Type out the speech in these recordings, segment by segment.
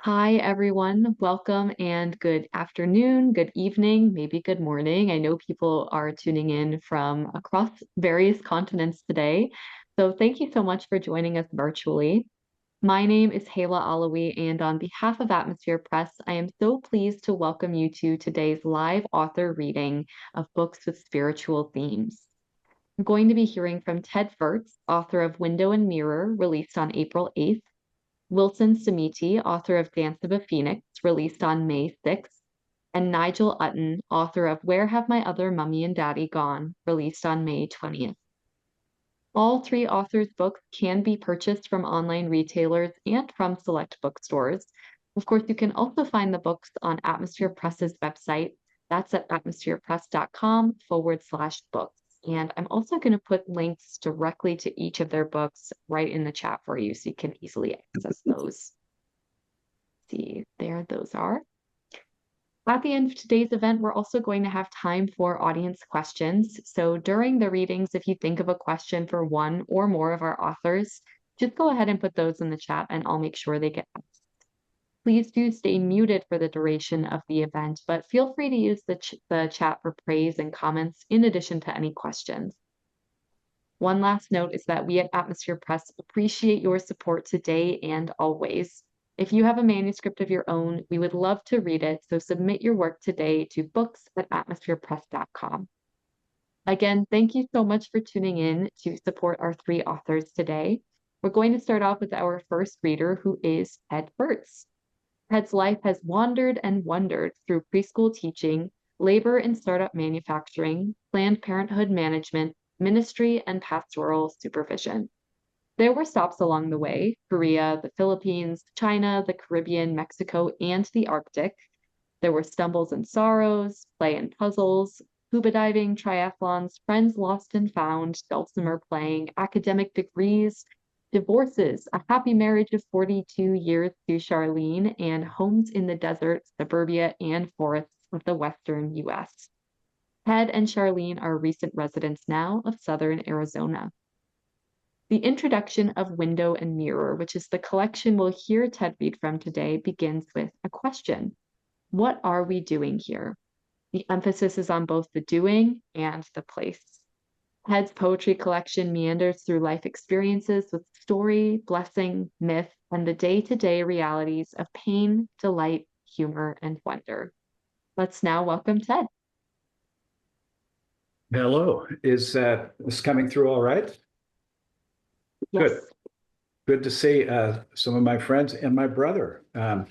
Hi, everyone. Welcome and good afternoon, good evening, maybe good morning. I know people are tuning in from across various continents today. So thank you so much for joining us virtually. My name is Hayla Alawi, and on behalf of Atmosphere Press, I am so pleased to welcome you to today's live author reading of books with spiritual themes. I'm going to be hearing from Ted Virts, author of Window and Mirror, released on April 8th. Wilson Semitti, author of Dance of a Phoenix, released on May 6th, and Nigel Utton, author of Where Have My Other Mummy and Daddy Gone, released on May 20th. All three authors' books can be purchased from online retailers and from select bookstores. Of course, you can also find the books on Atmosphere Press's website. That's at atmospherepress.com/books. And I'm also going to put links directly to each of their books right in the chat for you so you can easily access those. See, there those are. At the end of today's event, we're also going to have time for audience questions. So during the readings, if you think of a question for one or more of our authors, just go ahead and put those in the chat and I'll make sure they get asked. Please do stay muted for the duration of the event, but feel free to use the chat for praise and comments in addition to any questions. One last note is that we at Atmosphere Press appreciate your support today and always. If you have a manuscript of your own, we would love to read it, so submit your work today to books@atmospherepress.com. Again, thank you so much for tuning in to support our three authors today. We're going to start off with our first reader, who is Ted Virts. Ted's life has wandered and wondered through preschool teaching, labor in startup manufacturing, Planned Parenthood management, ministry, and pastoral supervision. There were stops along the way: Korea, the Philippines, China, the Caribbean, Mexico, and the Arctic. There were stumbles and sorrows, play and puzzles, scuba diving, triathlons, friends lost and found, dulcimer playing, academic degrees, divorces, a happy marriage of 42 years to Charlene, and homes in the desert, suburbia, and forests of the western U.S. Ted and Charlene are recent residents now of southern Arizona. The introduction of Window and Mirror, which is the collection we'll hear Ted read from today, begins with a question. What are we doing here? The emphasis is on both the doing and the place. Ted's poetry collection meanders through life experiences with story, blessing, myth, and the day-to-day realities of pain, delight, humor, and wonder. Let's now welcome Ted. Hello. Is this coming through all right? Yes. Good. Good to see some of my friends and my brother. My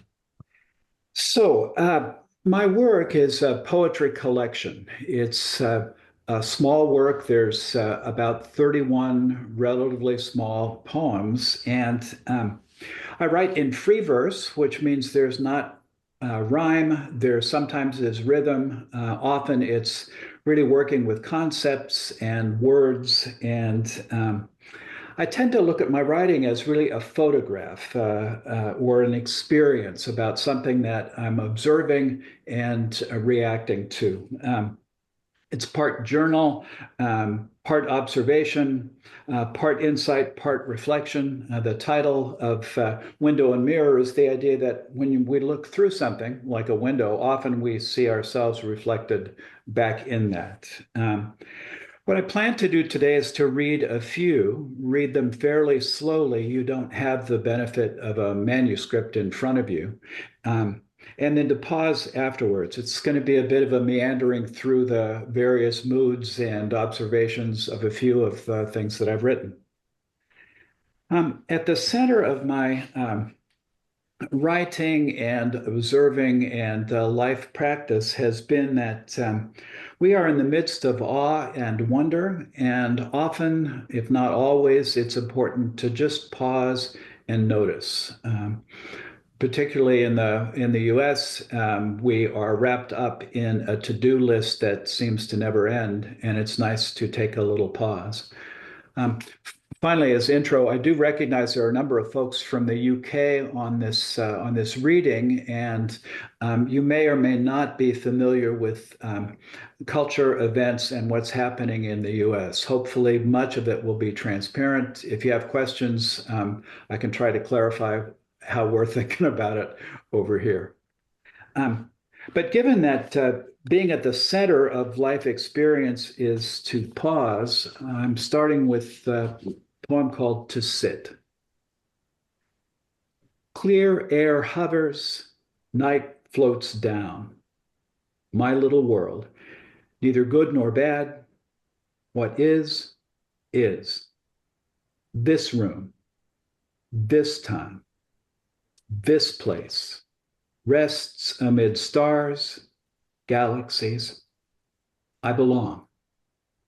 work is a poetry collection. It's a small work. There's about 31 relatively small poems, and I write in free verse, which means there's not rhyme. There sometimes is rhythm. Often it's really working with concepts and words, and I tend to look at my writing as really a photograph or an experience about something that I'm observing and reacting to. It's part journal, part observation, part insight, part reflection. The title of Window and Mirror is the idea that when we look through something like a window, often we see ourselves reflected back in that. What I plan to do today is to read read them fairly slowly. You don't have the benefit of a manuscript in front of you. And then to pause afterwards. It's going to be a bit of a meandering through the various moods and observations of a few of the things that I've written. At the center of my writing and observing and life practice has been that we are in the midst of awe and wonder, and often, if not always, it's important to just pause and notice. Particularly in the U.S., we are wrapped up in a to-do list that seems to never end, and it's nice to take a little pause. Finally, as intro, I do recognize there are a number of folks from the UK on this reading, and you may or may not be familiar with culture, events, and what's happening in the US. Hopefully, much of it will be transparent. If you have questions, I can try to clarify how we're thinking about it over here. Um, but given that being at the center of life experience is to pause, I'm starting with a poem called To Sit. Clear air hovers, night floats down. My little world, neither good nor bad. What is, is. This room, this time, this place rests amid stars, galaxies. I belong.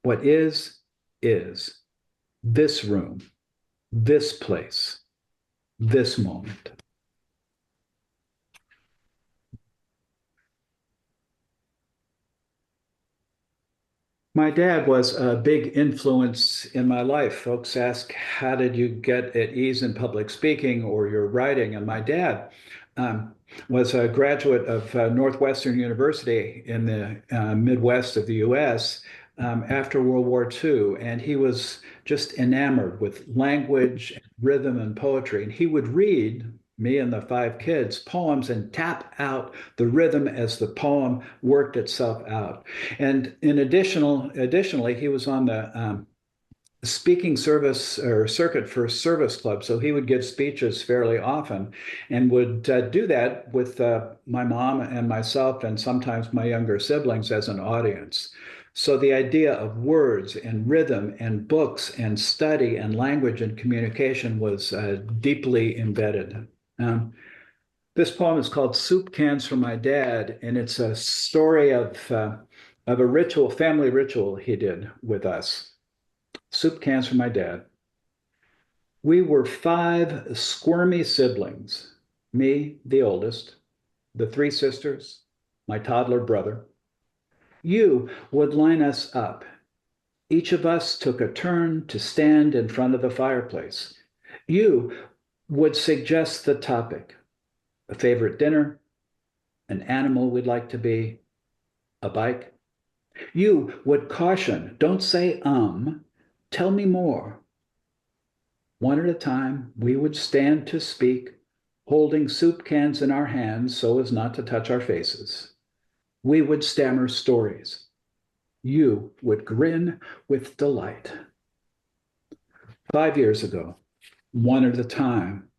What is, is. This room, this place, this moment. My dad was a big influence in my life. Folks ask, how did you get at ease in public speaking or your writing? And my dad um, was a graduate of Northwestern University in the Midwest of the US after World War II. And he was just enamored with language, rhythm, and poetry. And he would read me and the five kids poems and tap out the rhythm as the poem worked itself out. And additionally, he was on the speaking service or circuit for service club. So he would give speeches fairly often and would do that with my mom and myself and sometimes my younger siblings as an audience. So the idea of words and rhythm and books and study and language and communication was deeply embedded. Um, this poem is called Soup Cans for My Dad, and it's a story of a ritual, family ritual he did with us. Soup cans for my dad. We were five squirmy siblings, me, the oldest, the three sisters, my toddler brother. You would line us up. Each of us took a turn to stand in front of the fireplace. You would suggest the topic, a favorite dinner, an animal we'd like to be, a bike. You would caution, don't say, tell me more. One at a time, we would stand to speak, holding soup cans in our hands so as not to touch our faces. We would stammer stories. You would grin with delight. 5 years ago, one at a time,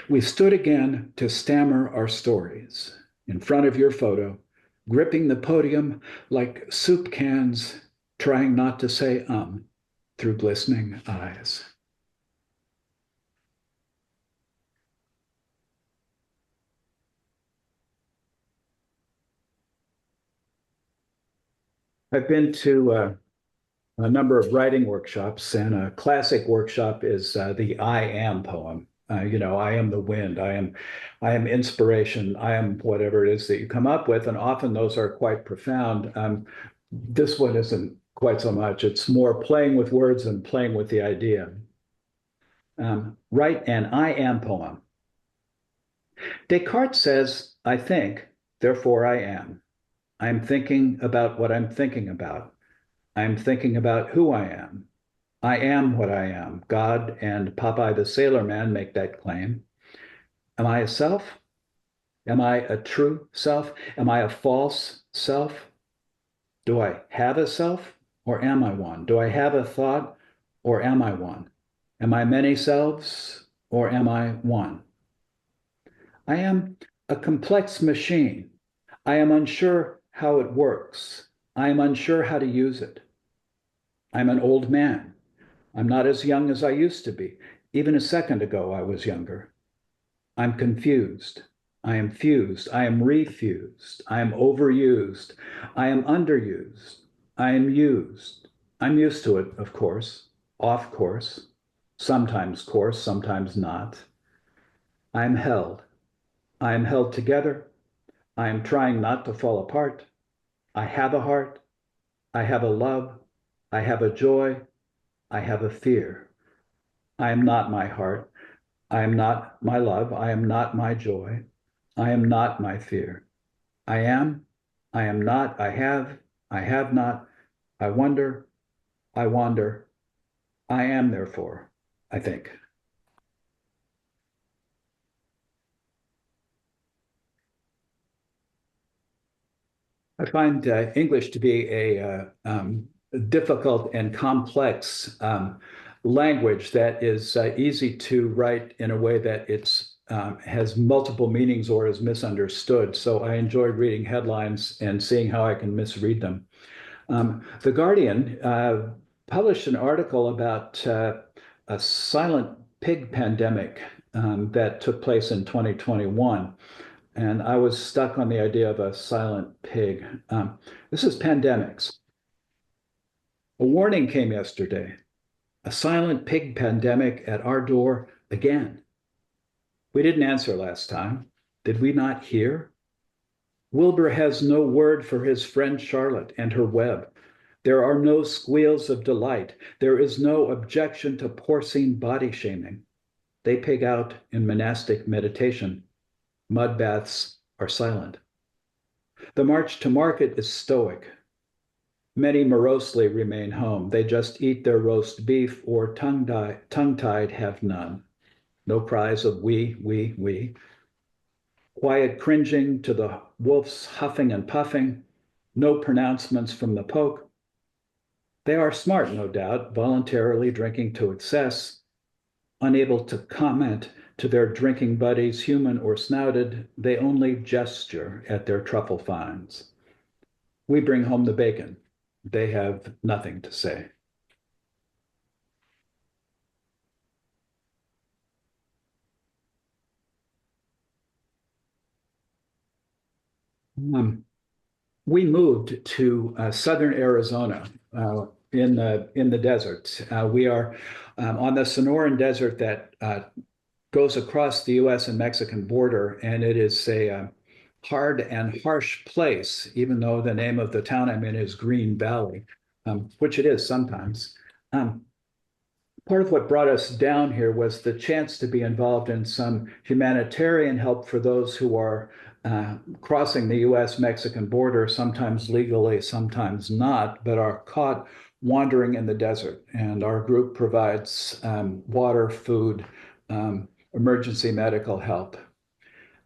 we stood again to stammer our stories in front of your photo, gripping the podium like soup cans, trying not to say through glistening eyes. I've been to a number of writing workshops, and a classic workshop is the I am poem. I am the wind, I am inspiration, I am whatever it is that you come up with, and often those are quite profound. This one isn't quite so much. It's more playing with words and playing with the idea. Write an I am poem. Descartes says, I think, therefore I am. I'm thinking about what I'm thinking about. I'm thinking about who I am. I am what I am. God and Popeye the Sailor Man make that claim. Am I a self? Am I a true self? Am I a false self? Do I have a self or am I one? Do I have a thought or am I one? Am I many selves or am I one? I am a complex machine. I am unsure how it works. I am unsure how to use it. I'm an old man. I'm not as young as I used to be. Even a second ago, I was younger. I'm confused. I am fused. I am refused. I am overused. I am underused. I am used. I'm used to it, of course, off course, course, sometimes not. I am held. I am held together. I am trying not to fall apart. I have a heart. I have a love. I have a joy. I have a fear. I am not my heart. I am not my love. I am not my joy. I am not my fear. I am not, I have not, I wonder, I wander. I am, therefore, I think. I find English to be a difficult and complex language that is easy to write in a way that it's has multiple meanings or is misunderstood. So I enjoy reading headlines and seeing how I can misread them. The Guardian published an article about a silent pig pandemic that took place in 2021. And I was stuck on the idea of a silent pig. This is pandemics. A warning came yesterday. A silent pig pandemic at our door again. We didn't answer last time. Did we not hear? Wilbur has no word for his friend Charlotte and her web. There are no squeals of delight. There is no objection to porcine body shaming. They pig out in monastic meditation. Mud baths are silent. The march to market is stoic. Many morosely remain home. They just eat their roast beef or tongue-tied have none. No cries of we. Quiet cringing to the wolf's huffing and puffing. No pronouncements from the poke. They are smart, no doubt, voluntarily drinking to excess, unable to comment to their drinking buddies, human or snouted. They only gesture at their truffle finds. We bring home the bacon. They have nothing to say. We moved to southern Arizona in the desert. We are on the Sonoran Desert that goes across the U.S. and Mexican border, and it is a hard and harsh place, even though the name of the town I'm in is Green Valley, which it is sometimes. Part of what brought us down here was the chance to be involved in some humanitarian help for those who are crossing the US-Mexican border, sometimes legally, sometimes not, but are caught wandering in the desert. And our group provides water, food, emergency medical help.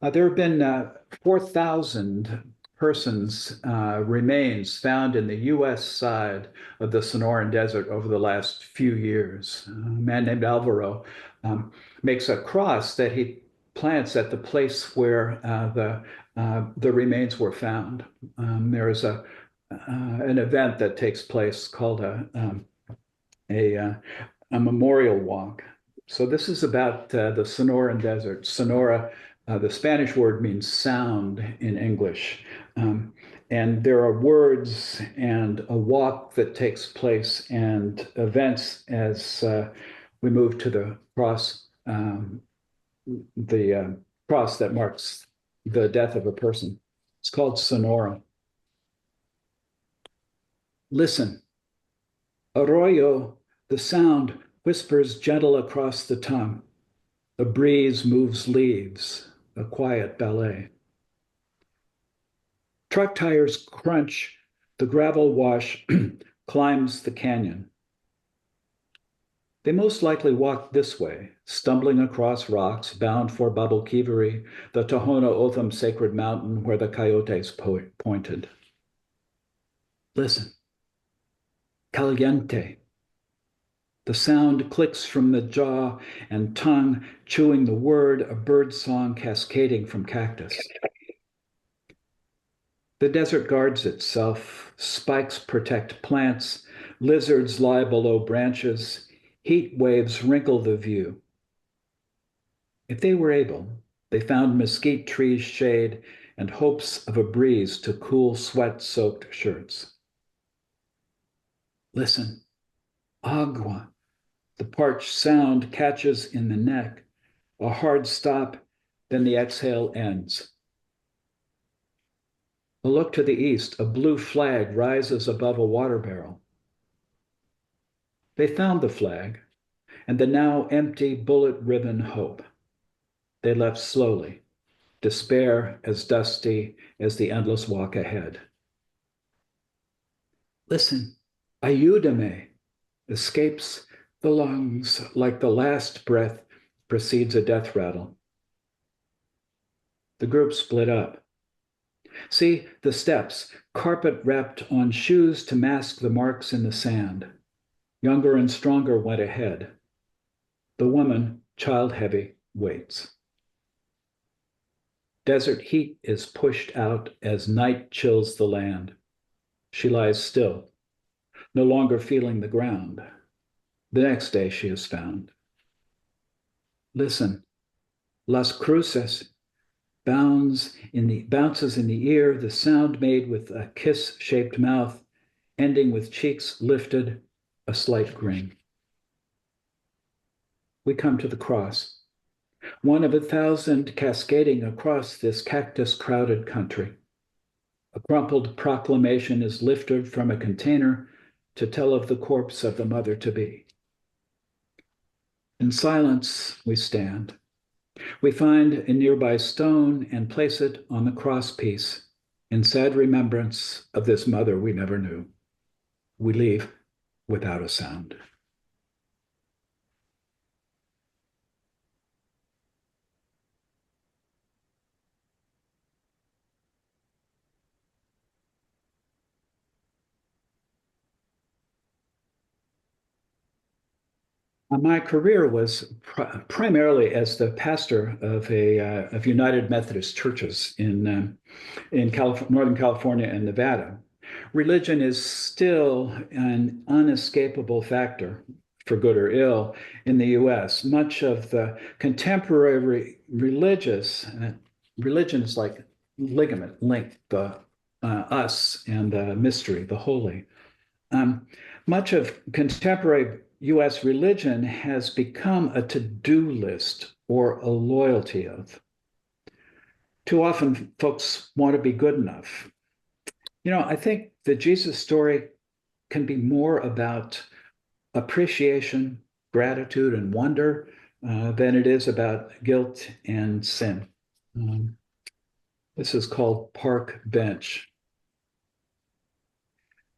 There have been 4,000 persons remains found in the US side of the Sonoran Desert over the last few years. A man named Alvaro makes a cross that he plants at the place where the remains were found. There is an event that takes place called a memorial walk. So this is about the Sonoran Desert. Sonora, the Spanish word means sound in English. And there are words and a walk that takes place and events as we move to the cross that marks the death of a person. It's called Sonora. Listen. Arroyo, the sound whispers gentle across the tongue. A breeze moves leaves, a quiet ballet. Truck tires crunch, the gravel wash climbs the canyon. They most likely walked this way, stumbling across rocks bound for Baboquivari, the Tohono O'odham sacred mountain where the coyotes pointed. Listen. Caliente. The sound clicks from the jaw and tongue, chewing the word, a bird song cascading from cactus. The desert guards itself. Spikes protect plants. Lizards lie below branches. Heat waves wrinkle the view. If they were able, they found mesquite trees' shade and hopes of a breeze to cool sweat-soaked shirts. Listen, agua. The parched sound catches in the neck. A hard stop, then the exhale ends. A look to the east, a blue flag rises above a water barrel. They found the flag and the now empty bullet-ribbon hope. They left slowly, despair as dusty as the endless walk ahead. Listen, ayúdame escapes the lungs like the last breath precedes a death rattle. The group split up. See the steps, carpet wrapped on shoes to mask the marks in the sand. Younger and stronger went ahead. The woman, child heavy, waits. Desert heat is pushed out as night chills the land. She lies still, no longer feeling the ground. The next day she is found. Listen, Las Cruces bounces in the ear, the sound made with a kiss-shaped mouth, ending with cheeks lifted, a slight grin. We come to the cross, one of 1,000 cascading across this cactus-crowded country. A crumpled proclamation is lifted from a container to tell of the corpse of the mother-to-be. In silence, we stand. We find a nearby stone and place it on the crosspiece in sad remembrance of this mother we never knew. We leave without a sound. My career was primarily as the pastor of United Methodist churches in Northern California and Nevada. Religion is still an unescapable factor, for good or ill, in the U.S. Much of the contemporary religion is like ligament, link, the us and the mystery, the holy. Much of contemporary US religion has become a to-do list or a loyalty of. Too often, folks want to be good enough. I think the Jesus story can be more about appreciation, gratitude, and wonder than it is about guilt and sin. This is called Park Bench.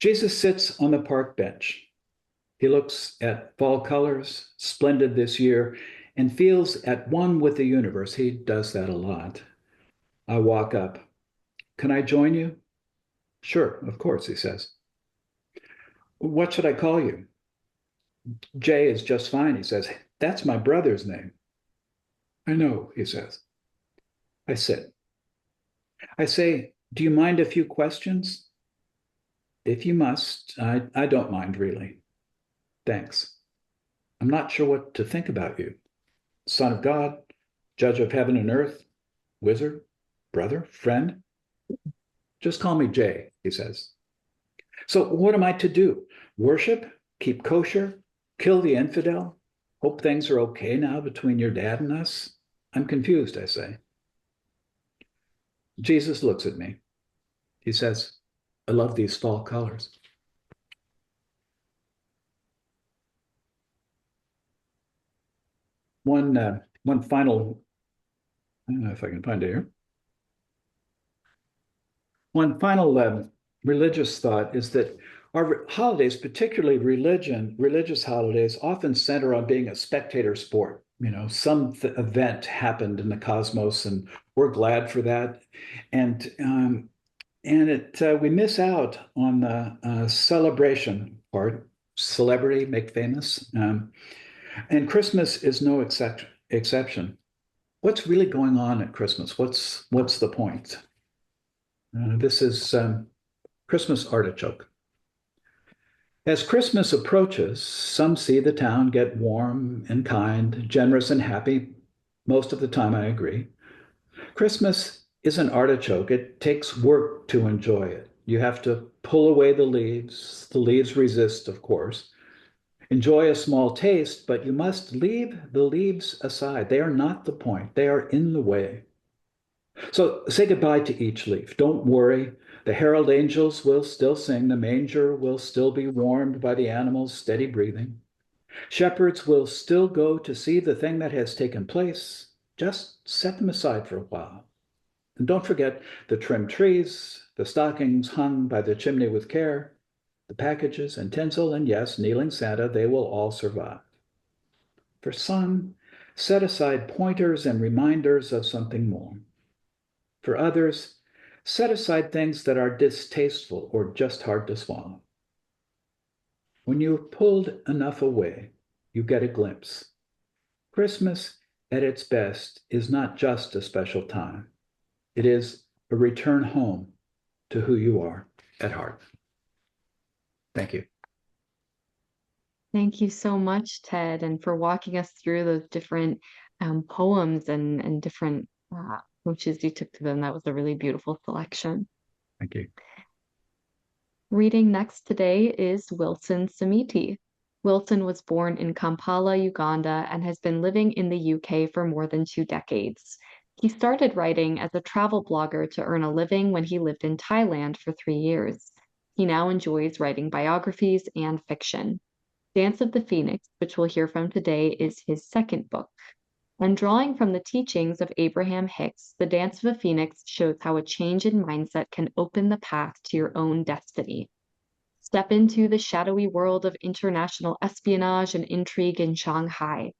Jesus sits on the park bench. He looks at fall colors, splendid this year, and feels at one with the universe. He does that a lot. I walk up. Can I join you? Sure, of course, he says. What should I call you? Jay is just fine, he says. That's my brother's name. I know, he says. I sit. I say, do you mind a few questions? If you must, I don't mind really. Thanks. I'm not sure what to think about you. Son of God, judge of heaven and earth, wizard, brother, friend. Just call me Jay, he says. So what am I to do? Worship? Keep kosher? Kill the infidel? Hope things are okay now between your dad and us? I'm confused, I say. Jesus looks at me. He says, I love these fall colors. One final, I don't know if I can find it here. One final religious thought is that our holidays, particularly religious holidays, often center on being a spectator sport. Some event happened in the cosmos, and we're glad for that. And we miss out on the celebration part, celebrity, make famous. And Christmas is no exception. What's really going on at Christmas? What's the point? This is Christmas artichoke. As Christmas approaches, some see the town get warm and kind, generous and happy. Most of the time, I agree. Christmas is an artichoke. It takes work to enjoy it. You have to pull away the leaves. The leaves resist, of course. Enjoy a small taste, but you must leave the leaves aside. They are not the point. They are in the way. So say goodbye to each leaf. Don't worry. The herald angels will still sing. The manger will still be warmed by the animals' steady breathing. Shepherds will still go to see the thing that has taken place. Just set them aside for a while. And don't forget the trimmed trees, the stockings hung by the chimney with care, the packages and tinsel, and yes, kneeling Santa, they will all survive. For some, set aside pointers and reminders of something more. For others, Set aside things that are distasteful or just hard to swallow. When you have pulled enough away, you get a glimpse. Christmas, at its best, is not just a special time. It is a return home to who you are at heart. Thank you. Thank you so much, Ted, and for walking us through those different poems and different approaches you took to them. That was a really beautiful selection. Thank you. Reading next today is Wilson Semitti. Wilson was born in Kampala, Uganda, and has been living in the UK for more than 2 decades. He started writing as a travel blogger to earn a living when he lived in Thailand for 3 years. He now enjoys writing biographies and fiction. Dance of the Phoenix, which we'll hear from today, is his second book. And drawing from the teachings of Abraham Hicks, The Dance of the Phoenix shows how a change in mindset can open the path to your own destiny. Step into the shadowy world of international espionage and intrigue in Shanghai.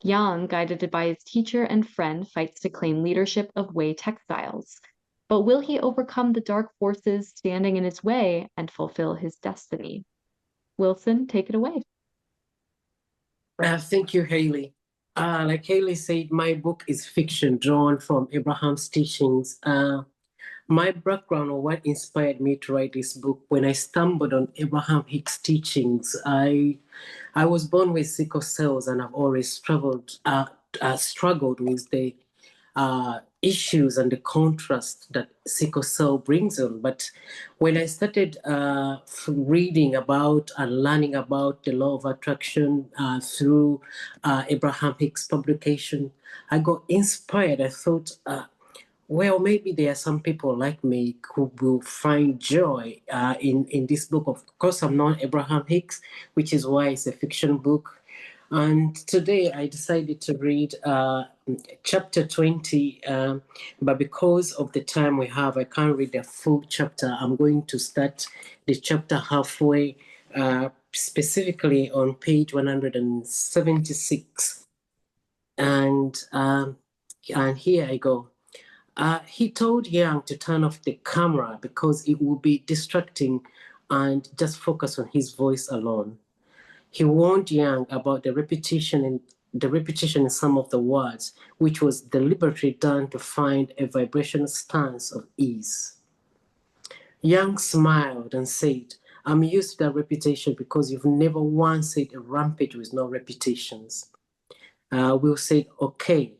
Yang, guided by his teacher and friend, fights to claim leadership of Wei Textiles. But will he overcome the dark forces standing in his way and fulfill his destiny? Wilson, take it away. Thank you, Haley. Like Haley said, my book is fiction drawn from Abraham's teachings. My background or what inspired me to write this book, when I stumbled on Abraham Hicks' teachings, I was born with sickle cells, and I've always struggled with the issues and the contrast that sickle cell brings on. But when I started reading about and learning about the law of attraction through Abraham Hicks' publication, I got inspired. I thought, well, maybe there are some people like me who will find joy in this book. Of course, I'm not Abraham Hicks, which is why it's a fiction book. And today I decided to read chapter 20, but because of the time we have, I can't read the full chapter. I'm going to start the chapter halfway, specifically on page 176. And here I go. He told Yang to turn off the camera because it would be distracting and just focus on his voice alone. He warned Yang about the repetition in some of the words, which was deliberately done to find a vibrational stance of ease. Yang smiled and said, "I'm used to that repetition because you've never once said a rampage with no repetitions." Will said, "Okay.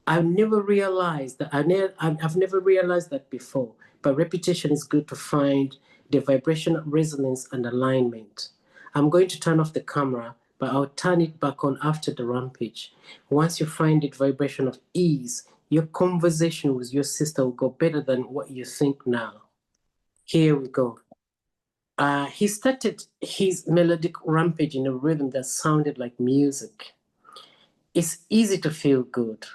I've never realized that before, but repetition is good to find the vibrational resonance and alignment. I'm going to turn off the camera, but I'll turn it back on after the rampage. Once you find the vibration of ease, your conversation with your sister will go better than what you think now." Here we go. He started his melodic rampage in a rhythm that sounded like music. It's easy to feel good.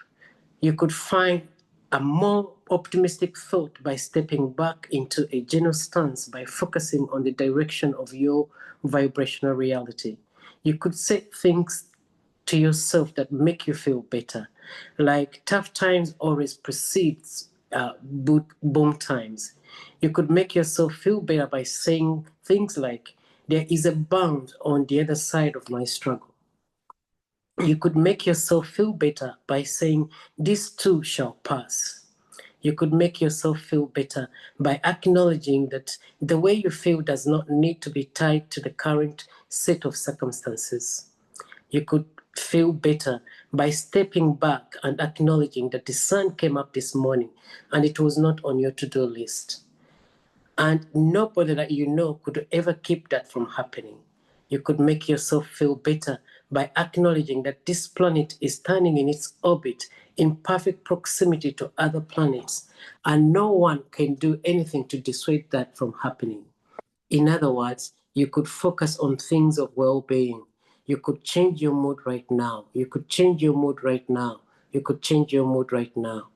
You could find a more optimistic thought by stepping back into a genuine stance by focusing on the direction of your vibrational reality. You could say things to yourself that make you feel better, like tough times always precedes boom times. You could make yourself feel better by saying things like, "There is a bound on the other side of my struggle." You could make yourself feel better by saying, "This too shall pass." You could make yourself feel better by acknowledging that the way you feel does not need to be tied to the current set of circumstances. You could feel better by stepping back and acknowledging that the sun came up this morning and it was not on your to-do list. And nobody that you know could ever keep that from happening. You could make yourself feel better by acknowledging that this planet is turning in its orbit in perfect proximity to other planets, and no one can do anything to dissuade that from happening. In other words, you could focus on things of well-being. You could change your mood right now. You could change your mood right now. You could change your mood right now.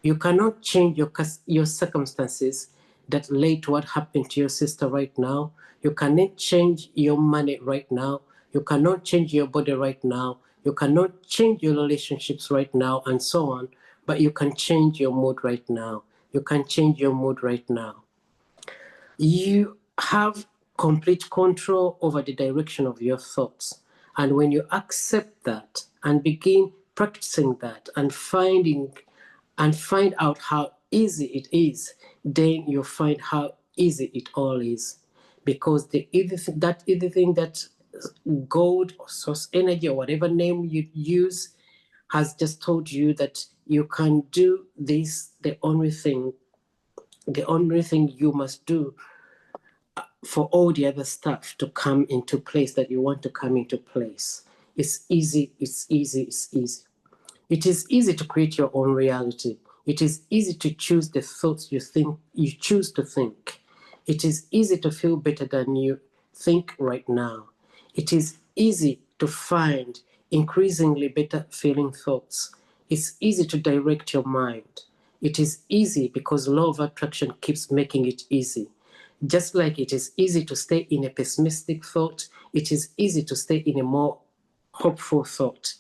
You cannot change your circumstances that led to what happened to your sister right now. You cannot change your money right now. You cannot change your body right now. You cannot change your relationships right now, and so on. But you can change your mood right now. You can change your mood right now. You have complete control over the direction of your thoughts. And when you accept that and begin practicing that and find out how easy it is, then you'll find how easy it all is. Because that either thing that God or source energy or whatever name you use has just told you that you can do this, the only thing you must do for all the other stuff to come into place that you want to come into place. It's easy, it's easy, it's easy. It is easy to create your own reality. It is easy to choose the thoughts you choose to think. It is easy to feel better than you think right now. It is easy to find increasingly better feeling thoughts. It's easy to direct your mind. It is easy because law of attraction keeps making it easy. Just like it is easy to stay in a pessimistic thought, it is easy to stay in a more hopeful thought.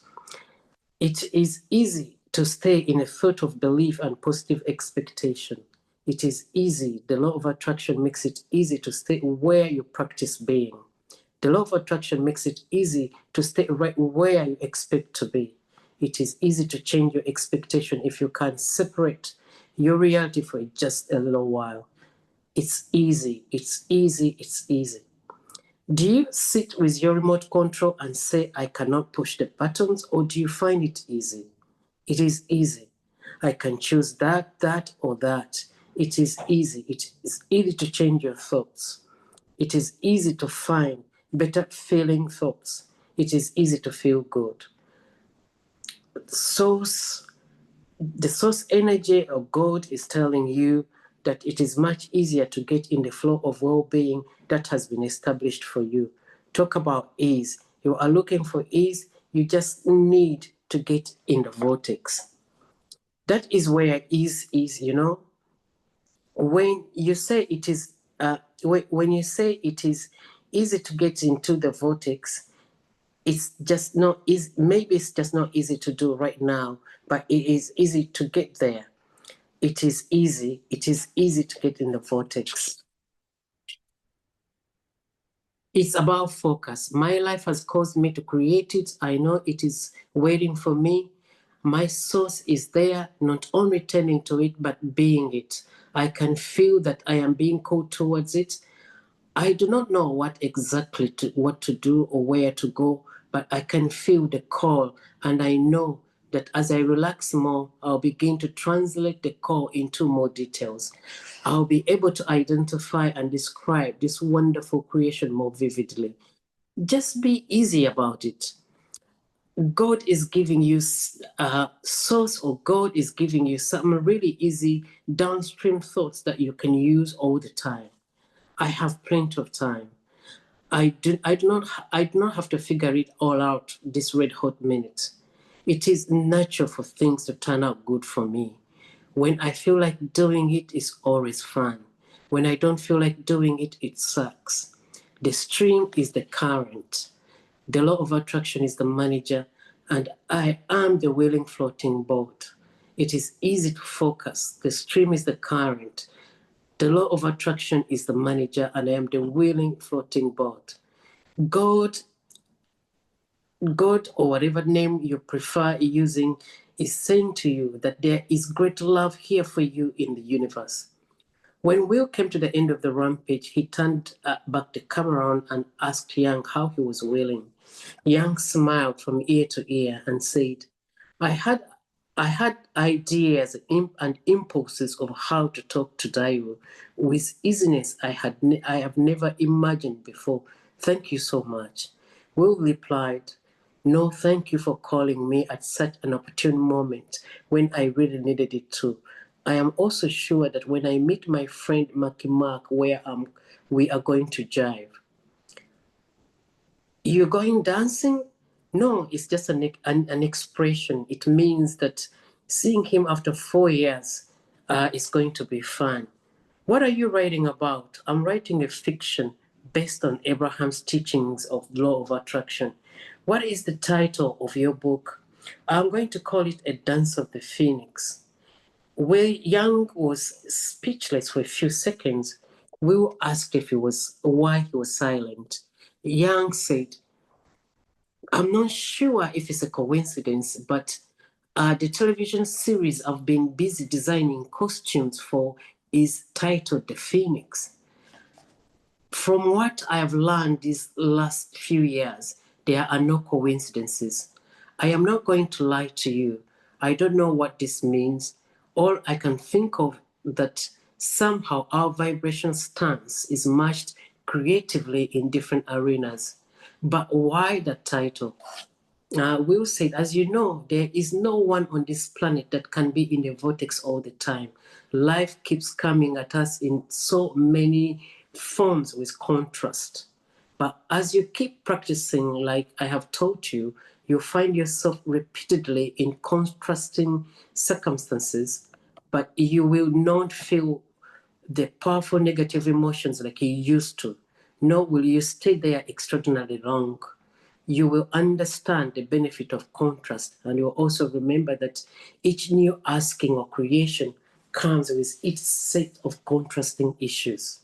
It is easy to stay in a thought of belief and positive expectation. It is easy. The law of attraction makes it easy to stay where you practice being. The law of attraction makes it easy to stay right where you expect to be. It is easy to change your expectation if you can separate your reality for just a little while. It's easy, it's easy, it's easy. Do you sit with your remote control and say, I cannot push the buttons, or do you find it easy? It is easy. I can choose that, or that. It is easy. It is easy to change your thoughts. It is easy to find better feeling thoughts. It is easy to feel good. The source energy of God is telling you that it is much easier to get in the flow of well-being that has been established for you. Talk about ease. You are looking for ease. You just need to get in the vortex. That is where ease is, you know. When you say it is, when you say it is easy to get into the vortex, it's just not easy. Maybe it's just not easy to do right now, but it is easy to get there. It is easy. It is easy to get in the vortex. It's about focus. My life has caused me to create it. I know it is waiting for me. My source is there, not only turning to it, but being it. I can feel that I am being called towards it. I do not know what to do or where to go, but I can feel the call, and I know that as I relax more, I'll begin to translate the call into more details. I'll be able to identify and describe this wonderful creation more vividly. Just be easy about it. God is giving you a source, or God is giving you some really easy downstream thoughts that you can use all the time. I have plenty of time. I do not have to figure it all out this red hot minute. It is natural for things to turn out good for me. When I feel like doing it, it's always fun. When I don't feel like doing it, it sucks. The stream is the current. The law of attraction is the manager, and I am the willing floating boat. It is easy to focus. The stream is the current. The law of attraction is the manager, and I am the willing floating boat. God, or whatever name you prefer using, is saying to you that there is great love here for you in the universe. When Will came to the end of the rampage, he turned back the camera on and asked Young how he was willing. Young smiled from ear to ear and said, I had ideas and impulses of how to talk to Dairo with easiness I have never imagined before. Thank you so much. Will replied, no, thank you for calling me at such an opportune moment when I really needed it too. I am also sure that when I meet my friend Marky Mark where we are going to jive. You're going dancing? No, it's just an expression. It means that seeing him after 4 years is going to be fun. What are you writing about? I'm writing a fiction based on Abraham's teachings of law of attraction. What is the title of your book? I'm going to call it A Dance of the Phoenix. Where Young was speechless for a few seconds, Will asked why he was silent. Young said, "I'm not sure if it's a coincidence, but the television series I've been busy designing costumes for is titled The Phoenix. From what I have learned these last few years, there are no coincidences. I am not going to lie to you. I don't know what this means. All I can think of that somehow our vibration stance is matched creatively in different arenas. But why that title? Will said, as you know, there is no one on this planet that can be in the vortex all the time. Life keeps coming at us in so many forms with contrast. But as you keep practicing, like I have taught you, you find yourself repeatedly in contrasting circumstances, but you will not feel the powerful negative emotions like you used to, nor will you stay there extraordinarily long. You will understand the benefit of contrast, and you'll also remember that each new asking or creation comes with its set of contrasting issues.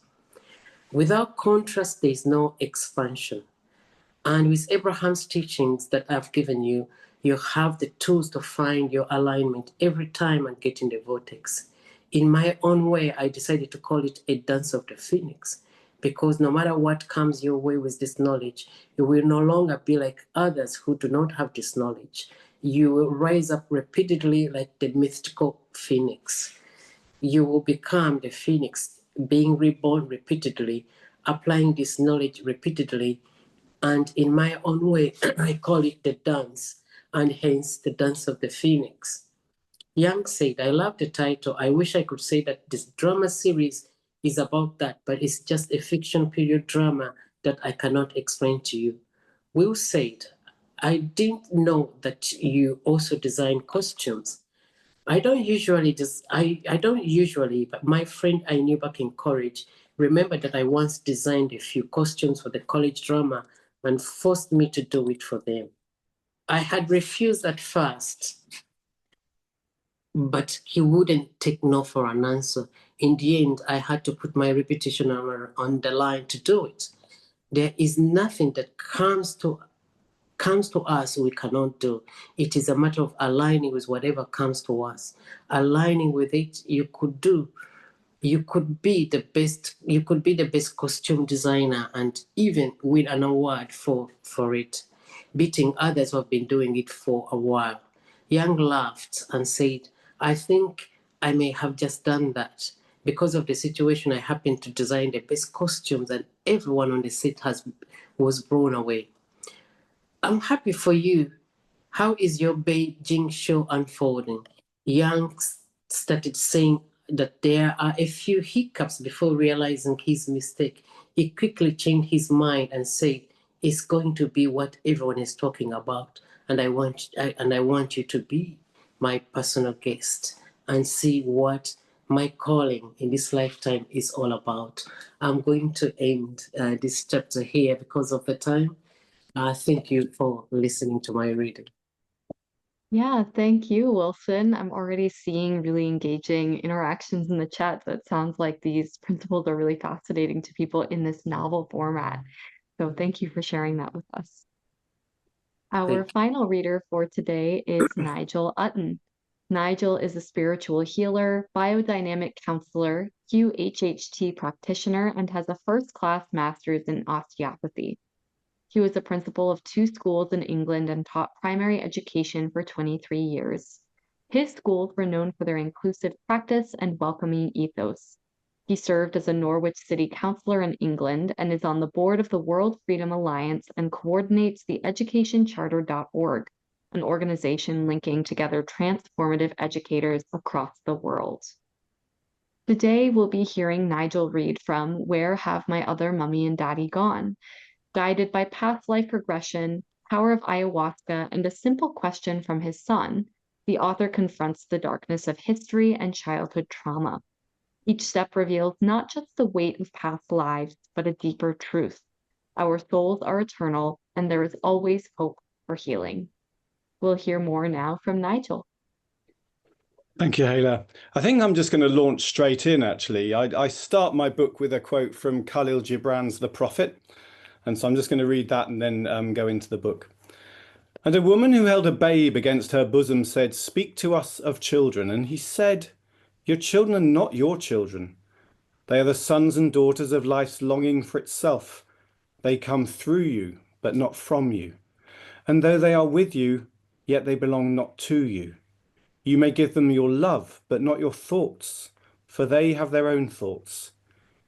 Without contrast, there is no expansion. And with Abraham's teachings that I've given you, you have the tools to find your alignment every time and get in the vortex. In my own way, I decided to call it a dance of the phoenix, because no matter what comes your way with this knowledge, you will no longer be like others who do not have this knowledge. You will rise up repeatedly like the mystical phoenix. You will become the phoenix, being reborn repeatedly, applying this knowledge repeatedly. And in my own way, I call it the dance, and hence the dance of the phoenix. Young said, I love the title. I wish I could say that this drama series is about that, but it's just a fiction period drama that I cannot explain to you. Will said, I didn't know that you also design costumes. I don't usually, but my friend I knew back in college remembered that I once designed a few costumes for the college drama and forced me to do it for them. I had refused at first, but he wouldn't take no for an answer. In the end, I had to put my reputation on the line to do it. There is nothing that comes to us we cannot do. It is a matter of aligning with whatever comes to us. Aligning with it, you could be the best costume designer and even win an award for it, beating others who have been doing it for a while. Young laughed and said, I think I may have just done that. Because of the situation, I happened to design the best costumes and everyone on the set was blown away. I'm happy for you. How is your Beijing show unfolding? Yang started saying that there are a few hiccups before realizing his mistake. He quickly changed his mind and said, it's going to be what everyone is talking about. And I want you to be my personal guest and see what my calling in this lifetime is all about. I'm going to end this chapter here because of the time. Thank you for listening to my reading. Yeah, thank you, Wilson. I'm already seeing really engaging interactions in the chat. So it sounds like these principles are really fascinating to people in this novel format. So thank you for sharing that with us. Our final reader for today is Nigel Utton. Nigel is a spiritual healer, biodynamic counselor, QHHT practitioner, and has a first-class master's in osteopathy. He was a principal of 2 schools in England and taught primary education for 23 years. His schools were known for their inclusive practice and welcoming ethos. He served as a Norwich City Councillor in England and is on the board of the World Freedom Alliance and coordinates the educationcharter.org, an organization linking together transformative educators across the world. Today, we'll be hearing Nigel read from Where Have My Other Mummy and Daddy Gone? Guided by past life regression, power of ayahuasca, and a simple question from his son, the author confronts the darkness of history and childhood trauma. Each step reveals not just the weight of past lives, but a deeper truth. Our souls are eternal, and there is always hope for healing. We'll hear more now from Nigel. Thank you, Hala. I think I'm just going to launch straight in, actually. I start my book with a quote from Khalil Gibran's The Prophet. And so I'm just going to read that and then go into the book. And a woman who held a babe against her bosom said, "Speak to us of children." And he said, "Your children are not your children. They are the sons and daughters of life's longing for itself. They come through you, but not from you. And though they are with you, yet they belong not to you. You may give them your love, but not your thoughts, for they have their own thoughts.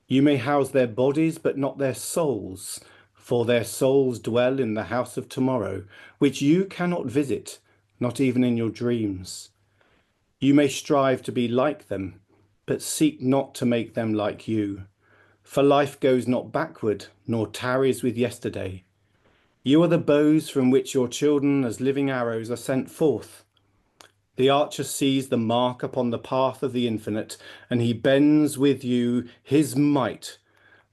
You may house their bodies, but not their souls, for their souls dwell in the house of tomorrow, which you cannot visit, not even in your dreams. You may strive to be like them, but seek not to make them like you, for life goes not backward, nor tarries with yesterday. You are the bows from which your children as living arrows are sent forth. The archer sees the mark upon the path of the infinite, and he bends with you his might,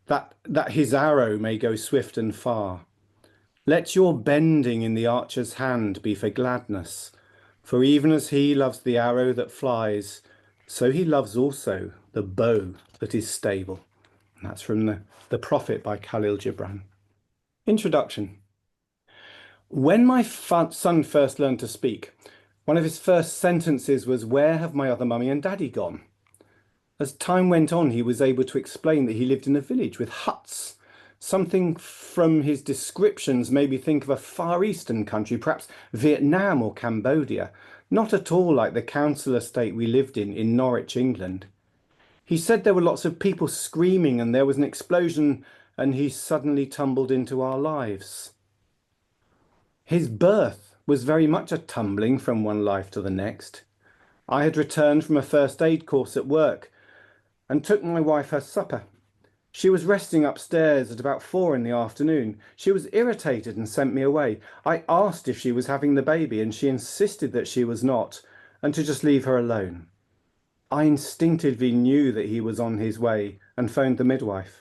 that his arrow may go swift and far. Let your bending in the archer's hand be for gladness, for even as he loves the arrow that flies, so he loves also the bow that is stable. And that's from the Prophet by Khalil Gibran. Introduction. When my son first learned to speak, one of his first sentences was, "Where have my other mummy and daddy gone?" As time went on, he was able to explain that he lived in a village with huts. Something from his descriptions made me think of a Far Eastern country, perhaps Vietnam or Cambodia, not at all like the council estate we lived in Norwich, England. He said there were lots of people screaming and there was an explosion, and he suddenly tumbled into our lives. His birth was very much a tumbling from one life to the next. I had returned from a first aid course at work and took my wife her supper. She was resting upstairs at about 4 in the afternoon. She was irritated and sent me away. I asked if she was having the baby, and she insisted that she was not, and to just leave her alone. I instinctively knew that he was on his way and phoned the midwife.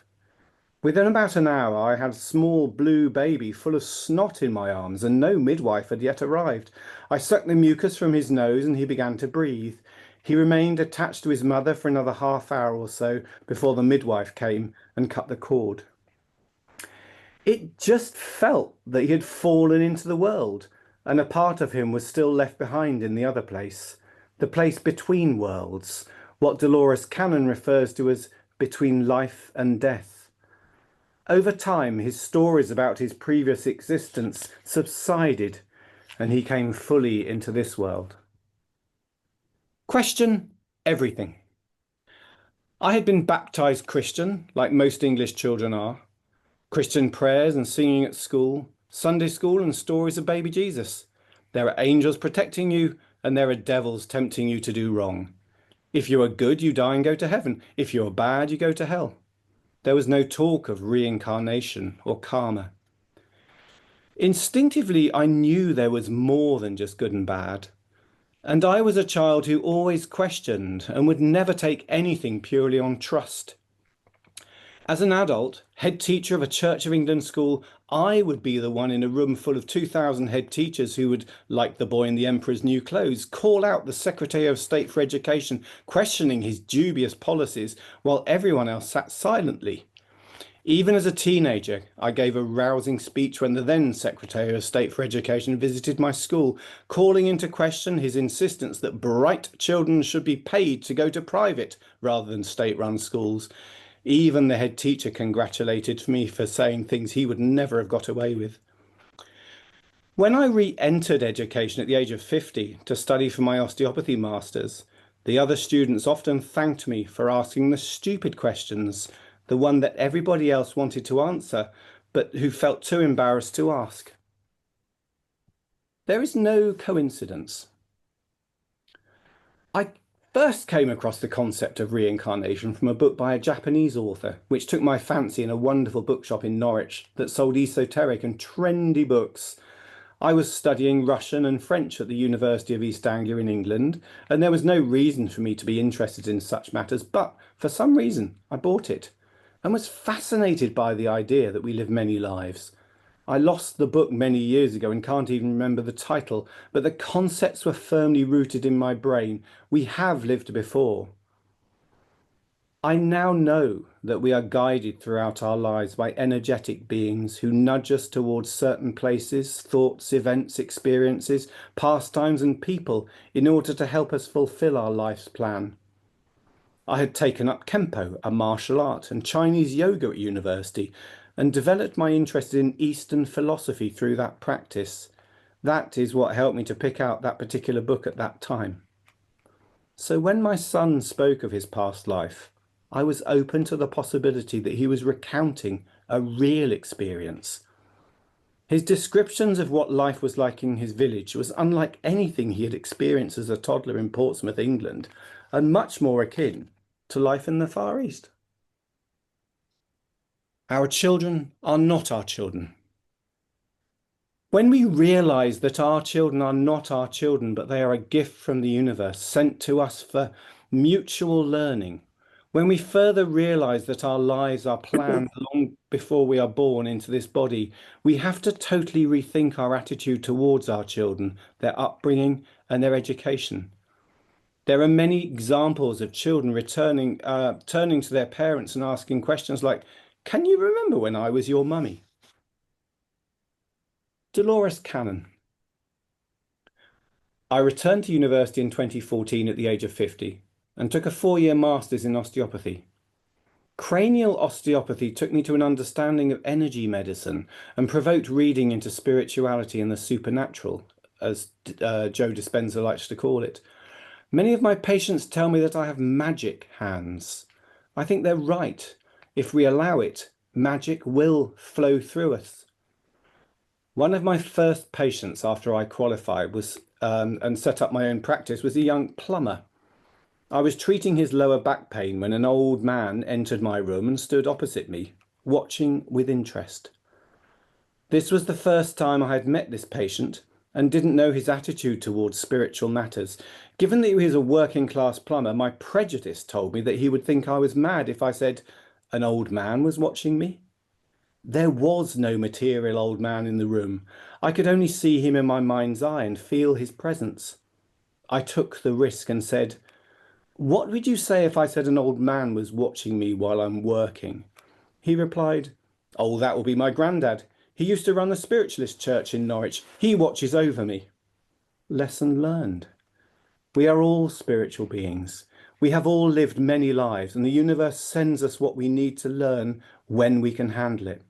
Within about an hour, I had a small blue baby full of snot in my arms, and no midwife had yet arrived. I sucked the mucus from his nose and he began to breathe. He remained attached to his mother for another half hour or so before the midwife came and cut the cord. It just felt that he had fallen into the world, and a part of him was still left behind in the other place, the place between worlds, what Dolores Cannon refers to as between life and death. Over time, his stories about his previous existence subsided, and he came fully into this world. Question everything. I had been baptized Christian, like most English children are. Christian prayers and singing at school, Sunday school and stories of baby Jesus. There are angels protecting you, and there are devils tempting you to do wrong. If you are good, you die and go to heaven. If you are bad, you go to hell. There was no talk of reincarnation or karma. Instinctively, I knew there was more than just good and bad. And I was a child who always questioned and would never take anything purely on trust. As an adult, head teacher of a Church of England school, I would be the one in a room full of 2,000 head teachers who would, like the boy in the Emperor's New Clothes, call out the Secretary of State for Education, questioning his dubious policies, while everyone else sat silently. Even as a teenager, I gave a rousing speech when the then Secretary of State for Education visited my school, calling into question his insistence that bright children should be paid to go to private rather than state-run schools. Even the head teacher congratulated me for saying things he would never have got away with. When I re-entered education at the age of 50 to study for my osteopathy masters, the other students often thanked me for asking the stupid questions, the one that everybody else wanted to answer, but who felt too embarrassed to ask. There is no coincidence. I first came across the concept of reincarnation from a book by a Japanese author, which took my fancy in a wonderful bookshop in Norwich that sold esoteric and trendy books. I was studying Russian and French at the University of East Anglia in England, and there was no reason for me to be interested in such matters, but for some reason I bought it and was fascinated by the idea that we live many lives. I lost the book many years ago and can't even remember the title, but the concepts were firmly rooted in my brain. We have lived before. I now know that we are guided throughout our lives by energetic beings who nudge us towards certain places, thoughts, events, experiences, pastimes, and people in order to help us fulfill our life's plan. I had taken up Kempo, a martial art, and Chinese yoga at university, and developed my interest in Eastern philosophy through that practice. That is what helped me to pick out that particular book at that time. So when my son spoke of his past life, I was open to the possibility that he was recounting a real experience. His descriptions of what life was like in his village was unlike anything he had experienced as a toddler in Portsmouth, England, and much more akin to life in the Far East. Our children are not our children. When we realize that our children are not our children, but they are a gift from the universe sent to us for mutual learning, when we further realize that our lives are planned long before we are born into this body, we have to totally rethink our attitude towards our children, their upbringing, and their education. There are many examples of children turning to their parents and asking questions like, "Can you remember when I was your mummy?" Dolores Cannon. I returned to university in 2014 at the age of 50 and took a 4-year master's in osteopathy. Cranial osteopathy took me to an understanding of energy medicine and provoked reading into spirituality and the supernatural, as Joe Dispenza likes to call it. Many of my patients tell me that I have magic hands. I think they're right. If we allow it, magic will flow through us. One of my first patients after I qualified and set up my own practice was a young plumber. I was treating his lower back pain when an old man entered my room and stood opposite me, watching with interest. This was the first time I had met this patient and didn't know his attitude towards spiritual matters. Given that he was a working class plumber, my prejudice told me that he would think I was mad if I said an old man was watching me. There was no material old man in the room. I could only see him in my mind's eye and feel his presence. I took the risk and said, "What would you say if I said an old man was watching me while I'm working?" He replied, "Oh, that will be my granddad. He used to run the spiritualist church in Norwich. He watches over me." Lesson learned. We are all spiritual beings. We have all lived many lives, and the universe sends us what we need to learn when we can handle it.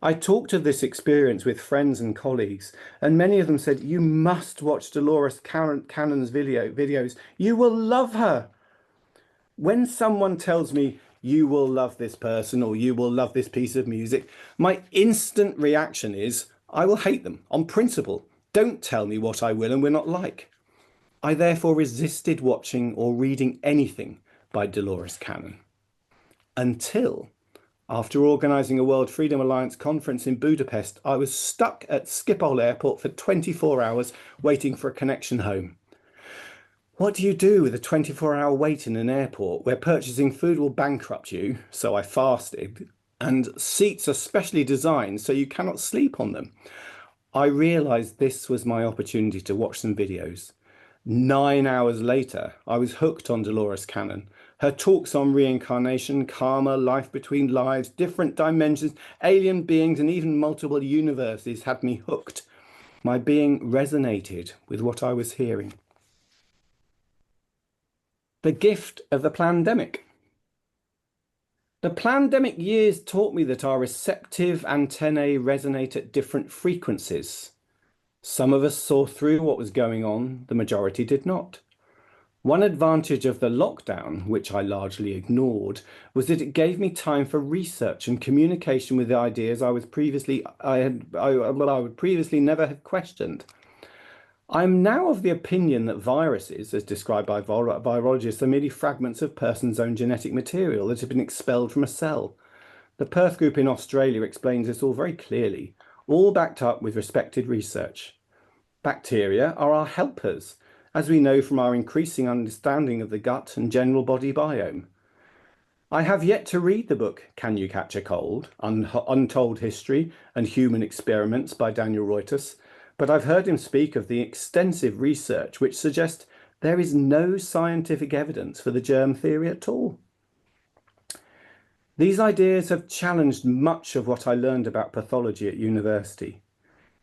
I talked of this experience with friends and colleagues, and many of them said, "You must watch Dolores Cannon's videos. You will love her." When someone tells me, "You will love this person," or "You will love this piece of music," my instant reaction is, I will hate them on principle. Don't tell me what I will and will not like. I therefore resisted watching or reading anything by Dolores Cannon until, after organising a World Freedom Alliance conference in Budapest, I was stuck at Schiphol Airport for 24 hours waiting for a connection home. What do you do with a 24-hour wait in an airport where purchasing food will bankrupt you? So I fasted, and seats are specially designed so you cannot sleep on them. I realised this was my opportunity to watch some videos. 9 hours later, I was hooked on Dolores Cannon. Her talks on reincarnation, karma, life between lives, different dimensions, alien beings, and even multiple universes had me hooked. My being resonated with what I was hearing. The gift of the pandemic. The pandemic years taught me that our receptive antennae resonate at different frequencies. Some of us saw through what was going on, the majority did not. One advantage of the lockdown, which I largely ignored, was that it gave me time for research and communication with ideas I would previously never have questioned. I am now of the opinion that viruses, as described by virologists, are merely fragments of person's own genetic material that have been expelled from a cell. The Perth Group in Australia explains this all very clearly, all backed up with respected research. Bacteria are our helpers, as we know from our increasing understanding of the gut and general body biome. I have yet to read the book Can You Catch a Cold? Untold History and Human Experiments by Daniel Reuters, but I've heard him speak of the extensive research which suggests there is no scientific evidence for the germ theory at all. These ideas have challenged much of what I learned about pathology at university.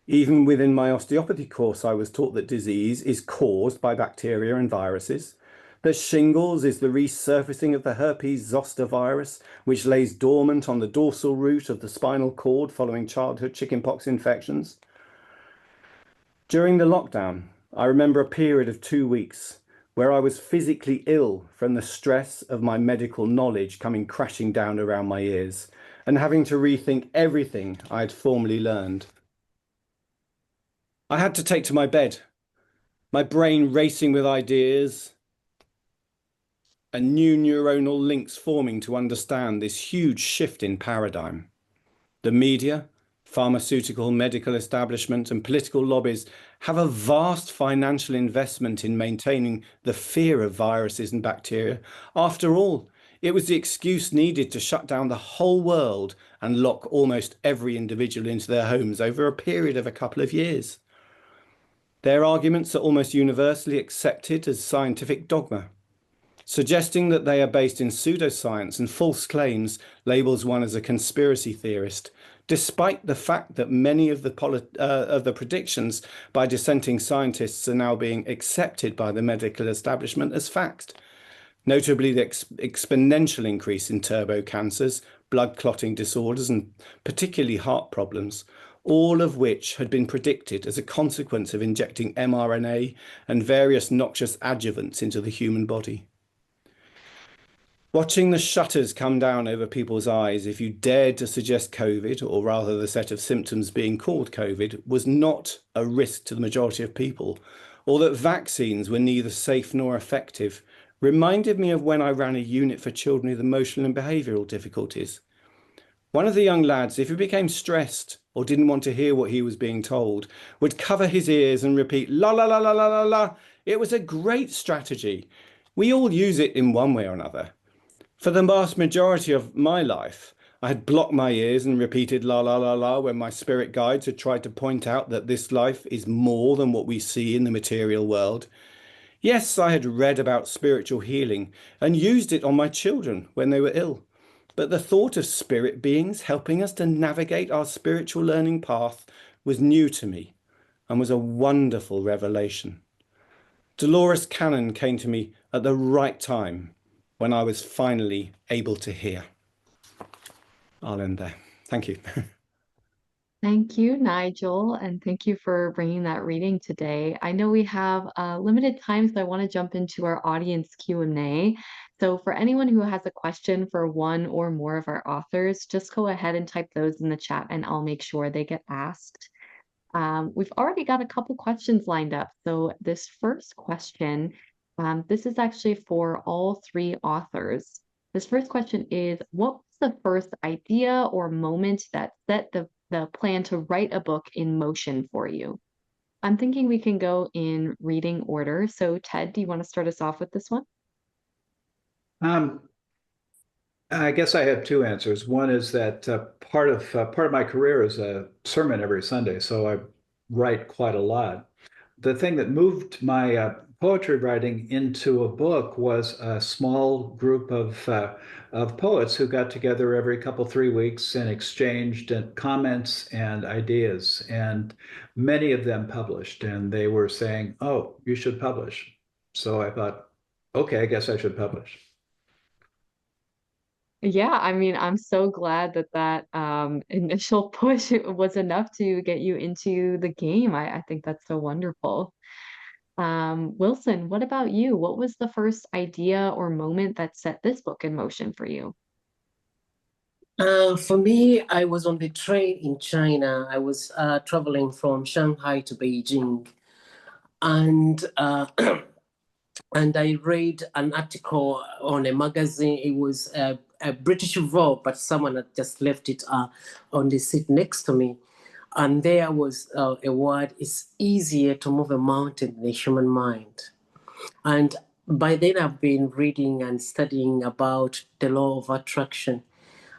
Even within my osteopathy course, I was taught that disease is caused by bacteria and viruses, that shingles is the resurfacing of the herpes zoster virus, which lays dormant on the dorsal root of the spinal cord following childhood chickenpox infections. During the lockdown, I remember a period of 2 weeks where I was physically ill from the stress of my medical knowledge coming crashing down around my ears and having to rethink everything I had formerly learned. I had to take to my bed, my brain racing with ideas and new neuronal links forming to understand this huge shift in paradigm. The media, pharmaceutical, medical establishment, and political lobbies have a vast financial investment in maintaining the fear of viruses and bacteria. After all, it was the excuse needed to shut down the whole world and lock almost every individual into their homes over a period of a couple of years. Their arguments are almost universally accepted as scientific dogma. Suggesting that they are based in pseudoscience and false claims labels one as a conspiracy theorist, despite the fact that many of the predictions by dissenting scientists are now being accepted by the medical establishment as fact. Notably, the exponential increase in turbo cancers, blood clotting disorders, and particularly heart problems, all of which had been predicted as a consequence of injecting mRNA and various noxious adjuvants into the human body. Watching the shutters come down over people's eyes if you dared to suggest COVID, or rather the set of symptoms being called COVID, was not a risk to the majority of people, or that vaccines were neither safe nor effective, reminded me of when I ran a unit for children with emotional and behavioural difficulties. One of the young lads, if he became stressed or didn't want to hear what he was being told, would cover his ears and repeat, la la la la la la la. It was a great strategy. We all use it in one way or another. For the vast majority of my life, I had blocked my ears and repeated la la la la when my spirit guides had tried to point out that this life is more than what we see in the material world. Yes, I had read about spiritual healing and used it on my children when they were ill. But the thought of spirit beings helping us to navigate our spiritual learning path was new to me and was a wonderful revelation. Dolores Cannon came to me at the right time when I was finally able to hear. I'll end there. Thank you. Thank you, Nigel, and thank you for bringing that reading today. I know we have limited time, so I want to jump into our audience Q&A. So for anyone who has a question for one or more of our authors, just go ahead and type those in the chat and I'll make sure they get asked. We've already got a couple questions lined up. So this first question, this is actually for all three authors. This first question is, what was the first idea or moment that set the plan to write a book in motion for you? I'm thinking we can go in reading order. So Ted, do you want to start us off with this one? I guess I have two answers. One is that part of my career is a sermon every Sunday, so I write quite a lot. The thing that moved my poetry writing into a book was a small group of poets who got together every couple, 3 weeks and exchanged comments and ideas. And many of them published, and they were saying, "Oh, you should publish." So I thought, okay, I guess I should publish. Yeah, I mean, I'm so glad that initial push was enough to get you into the game. I think that's so wonderful. Wilson, what about you? What was the first idea or moment that set this book in motion for you? For me, I was on the train in China. I was traveling from Shanghai to Beijing, and and I read an article on a magazine. It was a British Vogue, but someone had just left it on the seat next to me. And there was a word, it's easier to move a mountain than a human mind. And by then I've been reading and studying about the law of attraction.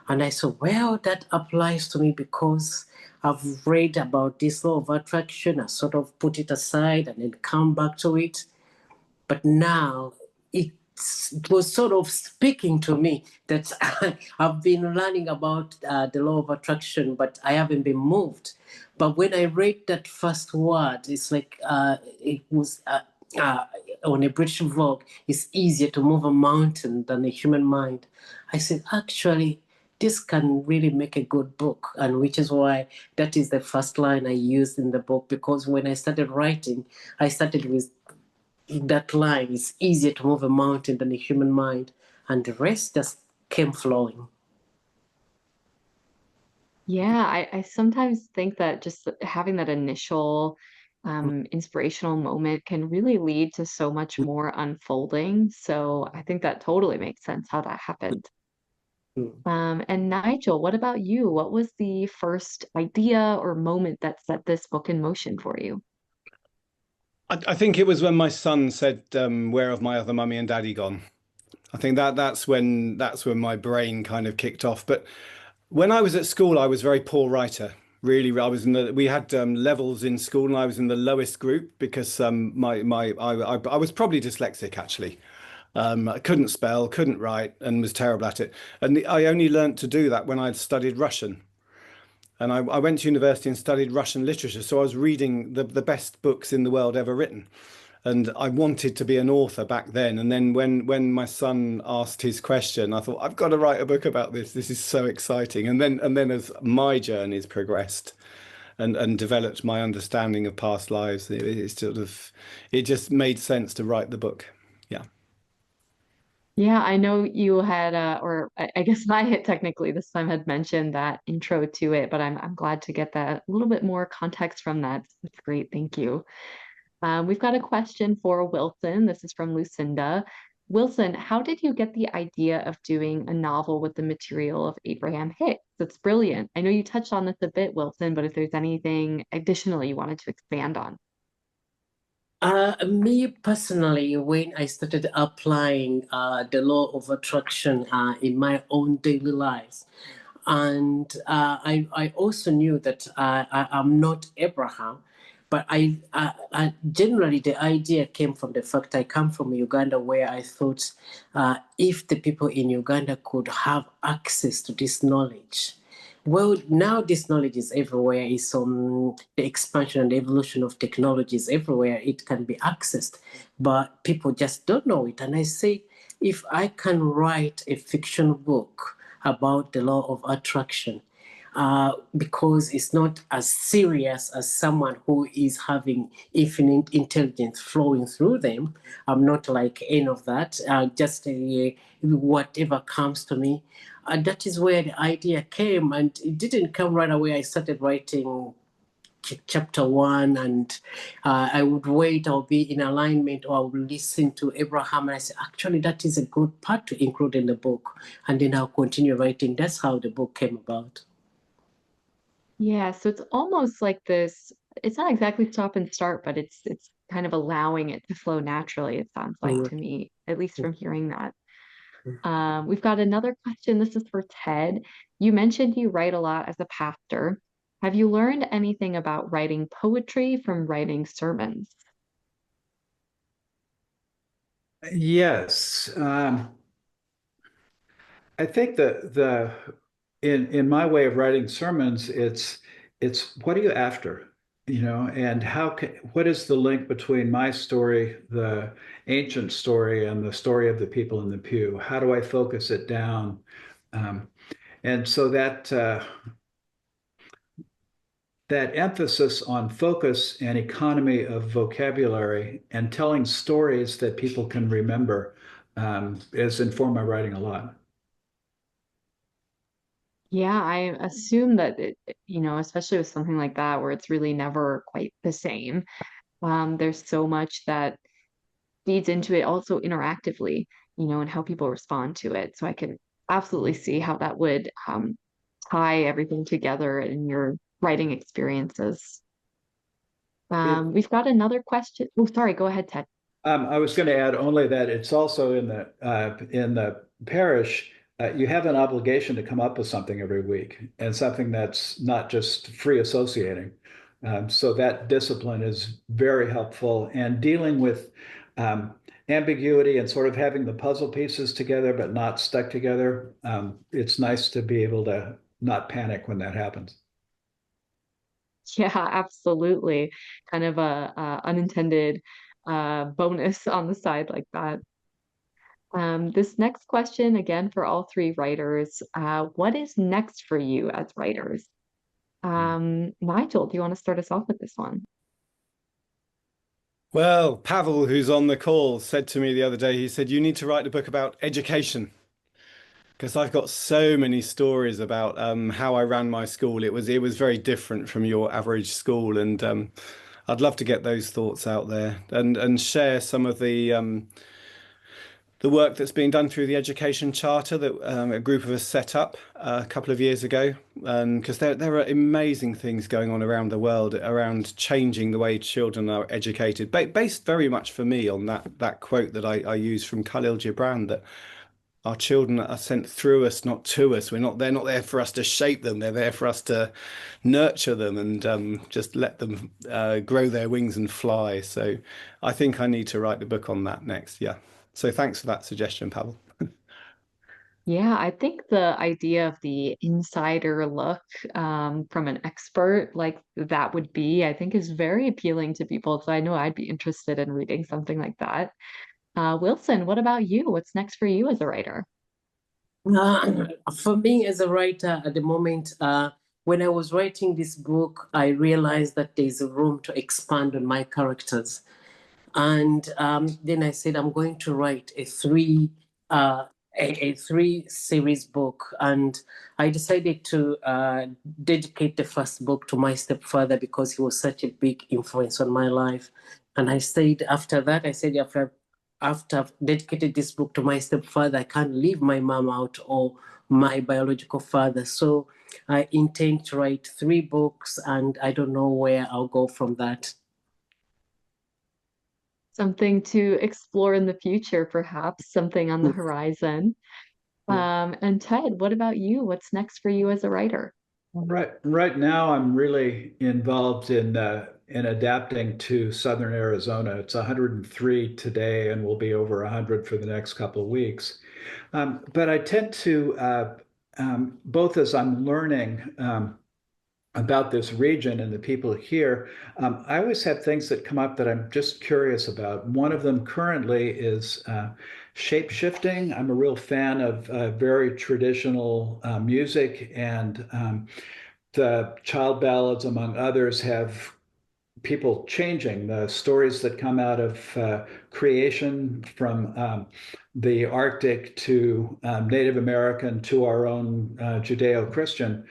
And I said, well, that applies to me because I've read about this law of attraction. I sort of put it aside and then come back to it. But now it was sort of speaking to me that I've been learning about the law of attraction, but I haven't been moved. But when I read that first word, it's like it was on a British vlog, it's easier to move a mountain than a human mind. I said, actually, this can really make a good book. And which is why that is the first line I used in the book, because when I started writing, I started with that line. It's easier to move a mountain than a human mind. And the rest just came flowing. Yeah, I sometimes think that just having that initial inspirational moment can really lead to so much more unfolding. So I think that totally makes sense how that happened. And Nigel, what about you? What was the first idea or moment that set this book in motion for you? I think it was when my son said, "Where have my other mummy and daddy gone?" I think that's when my brain kind of kicked off. But when I was at school, I was a very poor writer. Really, we had levels in school, and I was in the lowest group because I was probably dyslexic actually. I couldn't spell, couldn't write, and was terrible at it. And I only learnt to do that when I'd studied Russian. And I went to university and studied Russian literature, so I was reading the best books in the world ever written. And I wanted to be an author back then. And then when my son asked his question, I thought, I've got to write a book about this. This is so exciting. And then as my journeys progressed and developed my understanding of past lives, it just made sense to write the book. Yeah. Yeah, I know you had, or I guess I had technically this time had mentioned that intro to it, but I'm glad to get that a little bit more context from that. That's great, thank you. We've got a question for Wilson. This is from Lucinda. Wilson, how did you get the idea of doing a novel with the material of Abraham Hicks? That's brilliant. I know you touched on this a bit, Wilson, but if there's anything additionally you wanted to expand on. Me personally, when I started applying the law of attraction in my own daily lives, and I also knew that I'm not Abraham, but I generally the idea came from the fact I come from Uganda, where I thought if the people in Uganda could have access to this knowledge. Well, now this knowledge is everywhere. It's on the expansion and evolution of technologies everywhere. It can be accessed, but people just don't know it. And I say, if I can write a fiction book about the law of attraction, because it's not as serious as someone who is having infinite intelligence flowing through them. I'm not like any of that. Just whatever comes to me. That is where the idea came, and it didn't come right away. I started writing chapter one, and I would wait, I'll be in alignment, or I would listen to Abraham, and I said, actually, that is a good part to include in the book. And then I'll continue writing. That's how the book came about. Yeah, so it's almost like this, it's not exactly stop and start, but it's kind of allowing it to flow naturally, it sounds like to me, at least from hearing that. We've got another question. This is for Ted. You mentioned you write a lot as a pastor. Have you learned anything about writing poetry from writing sermons? Yes. I think that in my way of writing sermons, it's what are you after? And what is the link between my story, the ancient story, and the story of the people in the pew? How do I focus it down? And so that emphasis on focus and economy of vocabulary and telling stories that people can remember has informed my writing a lot. Yeah, I assume that especially with something like that where it's really never quite the same. There's so much that feeds into it also interactively, and how people respond to it. So I can absolutely see how that would tie everything together in your writing experiences. It, We've got another question. Oh, sorry, go ahead, Ted. I was going to add only that it's also in the parish. You have an obligation to come up with something every week, and something that's not just free associating. So that discipline is very helpful, and dealing with ambiguity and sort of having the puzzle pieces together but not stuck together. It's nice to be able to not panic when that happens. Yeah, absolutely. Kind of a unintended bonus on the side like that. This next question, again, for all three writers, what is next for you as writers? Nigel, do you want to start us off with this one? Well, Pavel, who's on the call, said to me the other day, he said, you need to write a book about education. Because I've got so many stories about how I ran my school. It was very different from your average school, and I'd love to get those thoughts out there and share some of the work that's being done through the Education Charter that a group of us set up a couple of years ago. Because there are amazing things going on around the world around changing the way children are educated, based very much for me on that quote that I use from Khalil Gibran, that our children are sent through us, not to us. They're not there for us to shape them. They're there for us to nurture them and just let them grow their wings and fly. So I think I need to write the book on that next. Yeah. So thanks for that suggestion, Pavel. Yeah, I think the idea of the insider look from an expert like that would be, I think, is very appealing to people. So I know I'd be interested in reading something like that. Wilson, what about you? What's next for you as a writer? For me as a writer at the moment, when I was writing this book, I realized that there's a room to expand on my characters. And then I said, I'm going to write a three series book. And I decided to dedicate the first book to my stepfather because he was such a big influence on my life. And I said, after that, after I've dedicated this book to my stepfather, I can't leave my mom out or my biological father. So I intend to write three books, and I don't know where I'll go from that. Something to explore in the future, perhaps, something on the horizon. And Ted, what about you? What's next for you as a writer? Right now, I'm really involved in adapting to Southern Arizona. It's 103 today, and will be over 100 for the next couple of weeks. But I tend to both as I'm learning about this region and the people here, I always have things that come up that I'm just curious about. One of them currently is shape shifting. I'm a real fan of very traditional music, and the child ballads, among others, have people changing. The stories that come out of creation, from the Arctic to Native American to our own Judeo-Christian,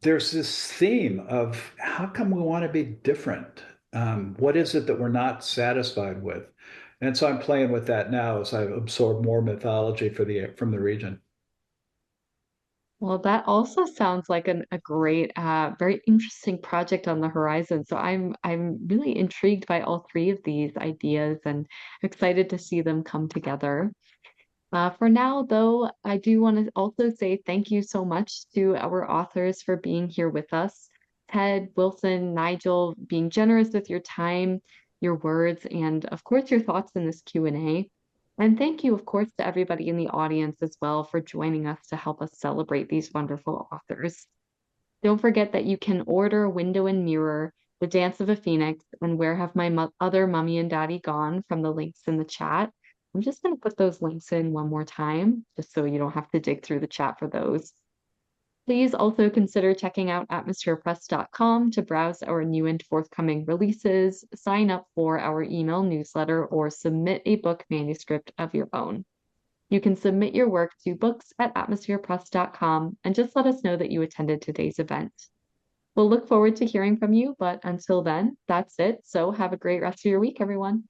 there's this theme of how come we want to be different? What is it that we're not satisfied with? And so I'm playing with that now as I absorb more mythology from the region. Well, that also sounds like a great, very interesting project on the horizon. So I'm really intrigued by all three of these ideas and excited to see them come together. For now, though, I do want to also say thank you so much to our authors for being here with us. Ted, Wilson, Nigel, being generous with your time, your words, and of course your thoughts in this Q&A. And thank you, of course, to everybody in the audience as well for joining us to help us celebrate these wonderful authors. Don't forget that you can order Window and Mirror, The Dance of a Phoenix, and Where Have My Other Mummy and Daddy Gone from the links in the chat. I'm just going to put those links in one more time, just so you don't have to dig through the chat for those. Please also consider checking out atmospherepress.com to browse our new and forthcoming releases, sign up for our email newsletter, or submit a book manuscript of your own. You can submit your work to books@atmospherepress.com and just let us know that you attended today's event. We'll look forward to hearing from you, but until then, that's it. So have a great rest of your week, everyone.